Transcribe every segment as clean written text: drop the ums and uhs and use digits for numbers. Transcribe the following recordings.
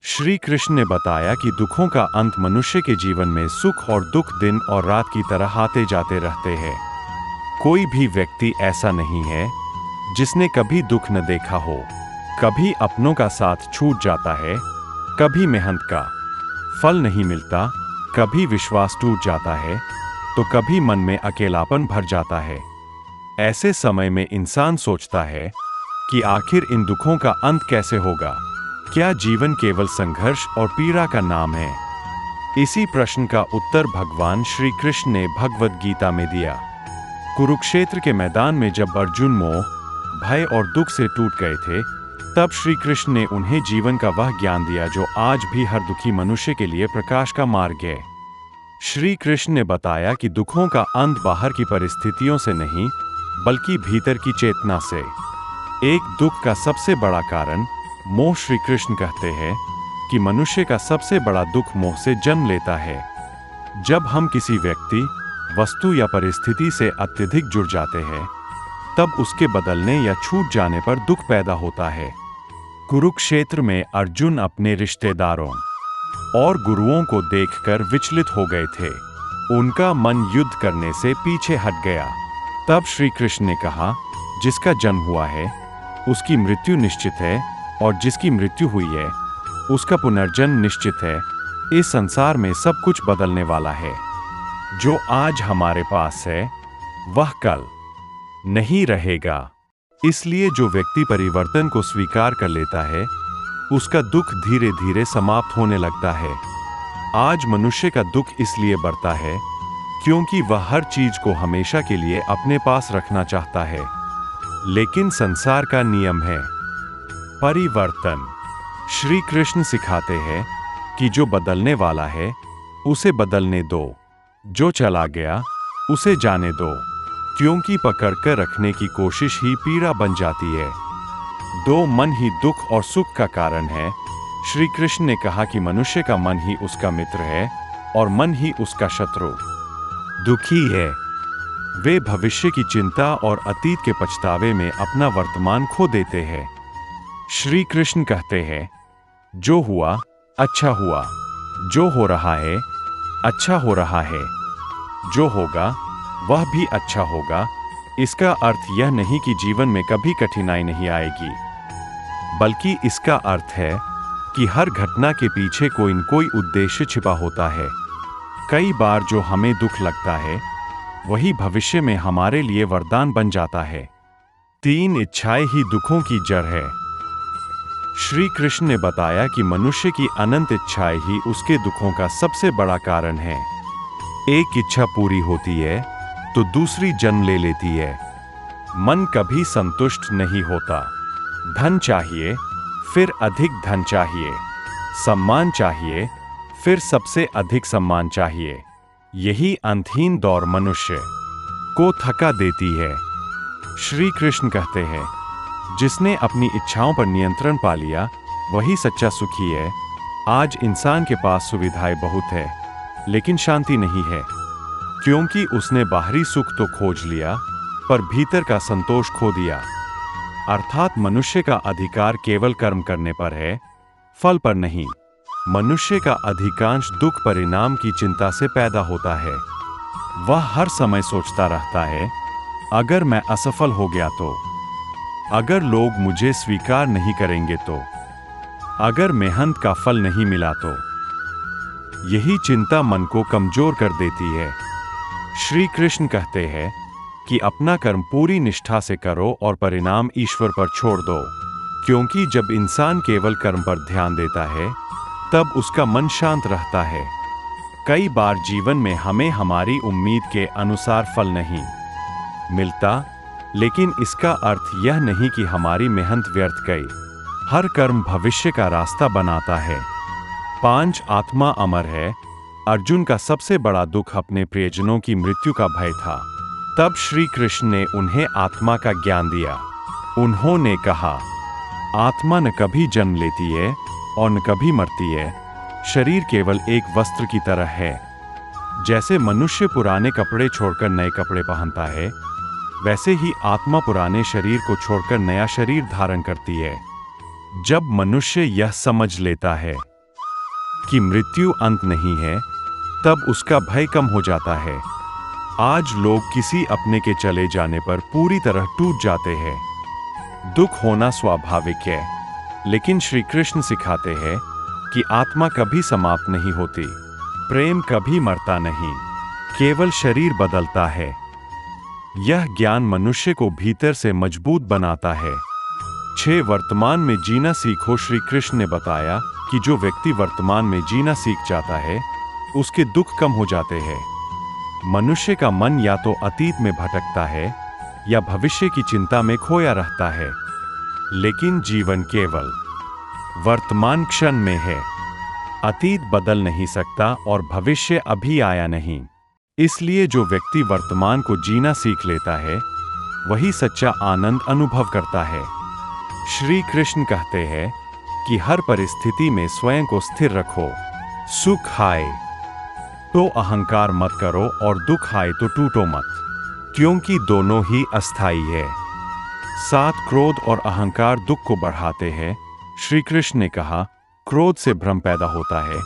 श्री कृष्ण ने बताया कि दुखों का अंत मनुष्य के जीवन में सुख और दुख दिन और रात की तरह आते जाते रहते हैं। कोई भी व्यक्ति ऐसा नहीं है जिसने कभी दुख न देखा हो। कभी अपनों का साथ छूट जाता है, कभी मेहनत का फल नहीं मिलता, कभी विश्वास टूट जाता है, तो कभी मन में अकेलापन भर जाता है। ऐसे समय में इंसान सोचता है कि आखिर इन दुखों का अंत कैसे होगा? क्या जीवन केवल संघर्ष और पीड़ा का नाम है? इसी प्रश्न का उत्तर भगवान श्री कृष्ण ने भगवद गीता में दिया। कुरुक्षेत्र के मैदान में जब अर्जुन मोह, भय और दुख से टूट गए थे, तब श्री कृष्ण ने उन्हें जीवन का वह ज्ञान दिया जो आज भी हर दुखी मनुष्य के लिए प्रकाश का मार्ग है। श्री कृष्ण ने बताया कि दुखों का अंत बाहर की परिस्थितियों से नहीं, बल्कि भीतर की चेतना से। एक दुख का सबसे बड़ा कारण मोह। श्री कृष्ण कहते हैं कि मनुष्य का सबसे बड़ा दुख मोह से जन्म लेता है। जब हम किसी व्यक्ति, वस्तु या परिस्थिति से अत्यधिक जुड़ जाते हैं, तब उसके बदलने या छूट जाने पर दुख पैदा होता है। कुरुक्षेत्र में अर्जुन अपने रिश्तेदारों और गुरुओं को देखकर विचलित हो गए थे। उनका मन युद्ध करने से पीछे हट गया। तब श्री कृष्ण ने कहा, जिसका जन्म हुआ है उसकी मृत्यु निश्चित है, और जिसकी मृत्यु हुई है उसका पुनर्जन्म निश्चित है। इस संसार में सब कुछ बदलने वाला है। जो आज हमारे पास है वह कल नहीं रहेगा। इसलिए जो व्यक्ति परिवर्तन को स्वीकार कर लेता है, उसका दुख धीरे धीरे समाप्त होने लगता है। आज मनुष्य का दुख इसलिए बढ़ता है क्योंकि वह हर चीज को हमेशा के लिए अपने पास रखना चाहता है। लेकिन संसार का नियम है परिवर्तन। श्री कृष्ण सिखाते हैं कि जो बदलने वाला है उसे बदलने दो, जो चला गया उसे जाने दो, क्योंकि पकड़कर रखने की कोशिश ही पीड़ा बन जाती है। दो मन ही दुख और सुख का कारण है। श्री कृष्ण ने कहा कि मनुष्य का मन ही उसका मित्र है और मन ही उसका शत्रु। दुखी है वे भविष्य की चिंता और अतीत के पछतावे में अपना वर्तमान खो देते हैं। श्री कृष्ण कहते हैं, जो हुआ अच्छा हुआ, जो हो रहा है अच्छा हो रहा है, जो होगा वह भी अच्छा होगा। इसका अर्थ यह नहीं कि जीवन में कभी कठिनाई नहीं आएगी, बल्कि इसका अर्थ है कि हर घटना के पीछे कोई न कोई उद्देश्य छिपा होता है। कई बार जो हमें दुख लगता है वही भविष्य में हमारे लिए वरदान बन जाता है। 3 इच्छाएं ही दुखों की जड़ है। श्री कृष्ण ने बताया कि मनुष्य की अनंत इच्छाएं ही उसके दुखों का सबसे बड़ा कारण है। एक इच्छा पूरी होती है तो दूसरी जन्म ले लेती है। मन कभी संतुष्ट नहीं होता। धन चाहिए, फिर अधिक धन चाहिए, सम्मान चाहिए, फिर सबसे अधिक सम्मान चाहिए। यही अंतहीन दौड़ मनुष्य को थका देती है। श्री कृष्ण कहते हैं, जिसने अपनी इच्छाओं पर नियंत्रण पा लिया वही सच्चा सुखी है। आज इंसान के पास सुविधाएं बहुत है, लेकिन शांति नहीं है, क्योंकि उसने बाहरी सुख तो खोज लिया पर भीतर का संतोष खो दिया। अर्थात मनुष्य का अधिकार केवल कर्म करने पर है, फल पर नहीं। मनुष्य का अधिकांश दुख परिणाम की चिंता से पैदा होता है। वह हर समय सोचता रहता है, अगर मैं असफल हो गया तो, अगर लोग मुझे स्वीकार नहीं करेंगे तो, अगर मेहनत का फल नहीं मिला तो। यही चिंता मन को कमजोर कर देती है। श्री कृष्ण कहते हैं कि अपना कर्म पूरी निष्ठा से करो और परिणाम ईश्वर पर छोड़ दो, क्योंकि जब इंसान केवल कर्म पर ध्यान देता है तब उसका मन शांत रहता है। कई बार जीवन में हमें हमारी उम्मीद के अनुसार फल नहीं मिलता, लेकिन इसका अर्थ यह नहीं कि हमारी मेहनत व्यर्थ गई। हर कर्म भविष्य का रास्ता बनाता है। 5 आत्मा अमर है। अर्जुन का सबसे बड़ा दुख अपने प्रियजनों की मृत्यु का भय था। तब श्री कृष्ण ने उन्हें आत्मा का ज्ञान दिया। उन्होंने कहा, आत्मा न कभी जन्म लेती है और न कभी मरती है। शरीर केवल एक वस्त्र की तरह है। जैसे मनुष्य पुराने कपड़े छोड़कर नए कपड़े पहनता है, वैसे ही आत्मा पुराने शरीर को छोड़कर नया शरीर धारण करती है। जब मनुष्य यह समझ लेता है कि मृत्यु अंत नहीं है, तब उसका भय कम हो जाता है। आज लोग किसी अपने के चले जाने पर पूरी तरह टूट जाते हैं। दुख होना स्वाभाविक है, लेकिन श्री कृष्ण सिखाते हैं कि आत्मा कभी समाप्त नहीं होती, प्रेम कभी मरता नहीं, केवल शरीर बदलता है। यह ज्ञान मनुष्य को भीतर से मजबूत बनाता है। 6 वर्तमान में जीना सीखो। श्री कृष्ण ने बताया कि जो व्यक्ति वर्तमान में जीना सीख जाता है, उसके दुख कम हो जाते हैं। मनुष्य का मन या तो अतीत में भटकता है या भविष्य की चिंता में खोया रहता है, लेकिन जीवन केवल वर्तमान क्षण में है। अतीत बदल नहीं सकता और भविष्य अभी आया नहीं। इसलिए जो व्यक्ति वर्तमान को जीना सीख लेता है, वही सच्चा आनंद अनुभव करता है। श्री कृष्ण कहते हैं कि हर परिस्थिति में स्वयं को स्थिर रखो। सुख आए तो अहंकार मत करो और दुख आए तो टूटो मत, क्योंकि दोनों ही अस्थायी है। साथ क्रोध और अहंकार दुख को बढ़ाते हैं। श्री कृष्ण ने कहा, क्रोध से भ्रम पैदा होता है,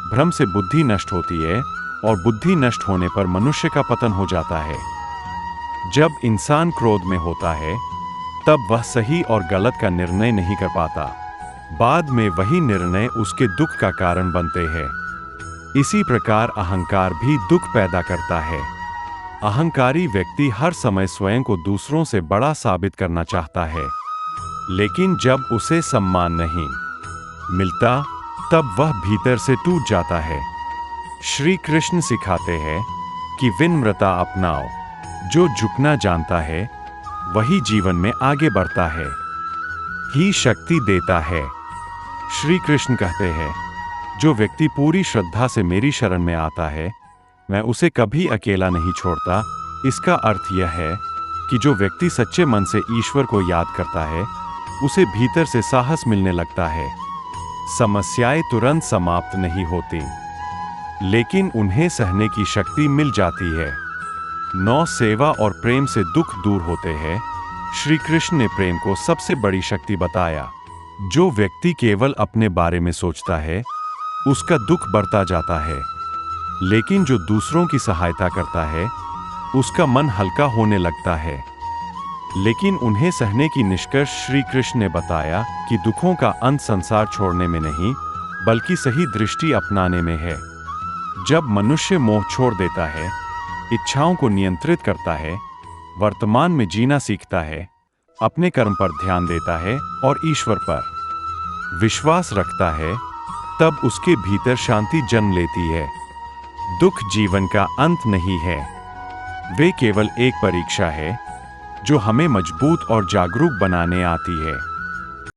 भ्रम से बुद्धि नष्ट होती है और बुद्धि नष्ट होने पर मनुष्य का पतन हो जाता है। जब इंसान क्रोध में होता है, तब वह सही और गलत का निर्णय नहीं कर पाता। बाद में वही निर्णय उसके दुख का कारण बनते हैं। इसी प्रकार अहंकार भी दुख पैदा करता है। अहंकारी व्यक्ति हर समय स्वयं को दूसरों से बड़ा साबित करना चाहता है, लेकिन जब उसे सम्मान नहीं मिलता, तब वह भीतर से टूट जाता है। श्री कृष्ण सिखाते हैं कि विनम्रता अपनाओ। जो झुकना जानता है, वही जीवन में आगे बढ़ता है, ही शक्ति देता है। श्री कृष्ण कहते हैं, जो व्यक्ति पूरी श्रद्धा से मेरी शरण में आता है, मैं उसे कभी अकेला नहीं छोड़ता। इसका अर्थ यह है कि जो व्यक्ति सच्चे मन से ईश्वर को याद करता है, उसे भीतर से साहस मिलने लगता है। समस्याएं तुरंत समाप्त नहीं होती, लेकिन उन्हें सहने की शक्ति मिल जाती है। 9 सेवा और प्रेम से दुख दूर होते हैं। श्री कृष्ण ने प्रेम को सबसे बड़ी शक्ति बताया। जो व्यक्ति केवल अपने बारे में सोचता है, उसका दुख बढ़ता जाता है, लेकिन जो दूसरों की सहायता करता है, उसका मन हल्का होने लगता है। लेकिन उन्हें सहने की निष्कर्ष श्री कृष्ण ने बताया कि दुखों का अंत संसार छोड़ने में नहीं, बल्कि सही दृष्टि अपनाने में है। जब मनुष्य मोह छोड़ देता है, इच्छाओं को नियंत्रित करता है, वर्तमान में जीना सीखता है, अपने कर्म पर ध्यान देता है और ईश्वर पर विश्वास रखता है, तब उसके भीतर शांति जन्म लेती है। दुख जीवन का अंत नहीं है, वे केवल एक परीक्षा है जो हमें मजबूत और जागरूक बनाने आती है।